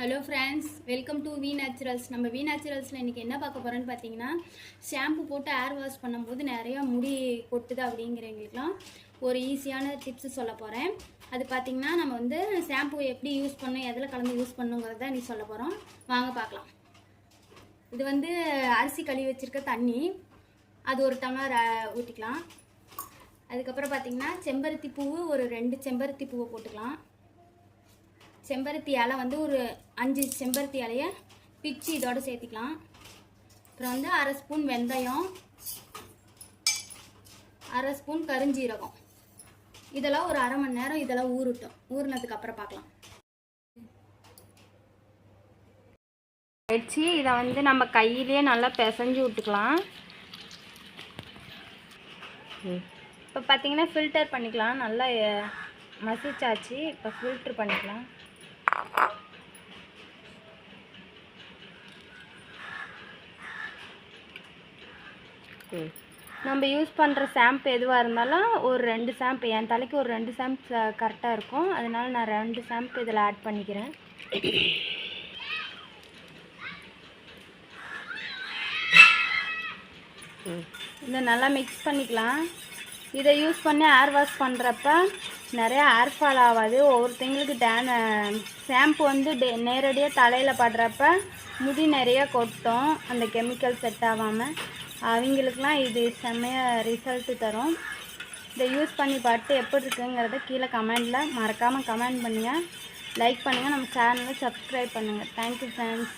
Hello friends, welcome to V Naturals. நம்ம வி நேச்சுரல்ஸில் இன்றைக்கி என்ன பார்க்க போகிறோன்னு பார்த்தீங்கன்னா, ஷாம்பு போட்டு ஹேர் வாஷ் பண்ணும்போது நிறையா முடி கொட்டுது அப்படிங்கிறவங்களுக்குலாம் ஒரு ஈஸியான டிப்ஸ் சொல்ல போகிறேன். அது பார்த்திங்கன்னா, நம்ம வந்து ஷாம்பு எப்படி யூஸ் பண்ணணும், எதில் கலந்து யூஸ் பண்ணுங்கிறத நீ சொல்ல போகிறோம். வாங்க பார்க்கலாம். இது வந்து அரிசி கழுவி வச்சுருக்க தண்ணி, அது ஒரு டம்ளர் ஊற்றிக்கலாம். அதுக்கப்புறம் பார்த்திங்கன்னா, செம்பருத்தி பூவு ஒரு 2 செம்பருத்தி பூவை போட்டுக்கலாம். செம்பருத்தி இலை வந்து ஒரு 5 செம்பருத்தி இலையை பிச்சு இதோடு சேர்த்திக்கலாம். அப்புறம் வந்து 1/2 ஸ்பூன் வெந்தயம், 1/2 ஸ்பூன் கருஞ்சீரகம். இதெல்லாம் ஒரு 1/2 மணி நேரம் இதெல்லாம் ஊறினதுக்கு அப்புறம் பார்க்கலாம். ஆயிடுச்சு. இதை வந்து நம்ம கையிலேயே நல்லா பிசைஞ்சு விட்டுக்கலாம். இப்போ பார்த்தீங்கன்னா ஃபில்டர் பண்ணிக்கலாம். நல்லா மசிச்சாச்சு. இப்போ ஃபில்ட்ரு பண்ணிக்கலாம். நம்ம யூஸ் பண்ணுற ஷாம்பு எதுவாக இருந்தாலும் ஒரு 2 ஷாம்பு, என் தலைக்கு ஒரு 2 ஷாம்பு கரெக்டாக இருக்கும். அதனால நான் 2 ஷாம்பு இதில் ஆட் பண்ணிக்கிறேன். இதை நல்லா மிக்ஸ் பண்ணிக்கலாம். இதை யூஸ் பண்ணி ஹேர் வாஷ் பண்ணுறப்ப நிறையா ஹேர் ஃபால் ஆகாது. ஒவ்வொருத்தங்களுக்கு ஷாம்பு வந்து நேரடியாக தலையில் படுறப்ப முடி நிறைய கொட்டும், அந்த கெமிக்கல் செட் ஆகாமல். அவங்களுக்குலாம் இது செம்மையாக ரிசல்ட்டு தரும். இதை யூஸ் பண்ணி பார்த்து எப்படி இருக்குங்கிறத கீழே கமெண்டில் மறக்காமல் கமெண்ட் பண்ணுங்கள், லைக் பண்ணுங்கள், நம்ம சேனலை சப்ஸ்கிரைப் பண்ணுங்கள். Thank you friends.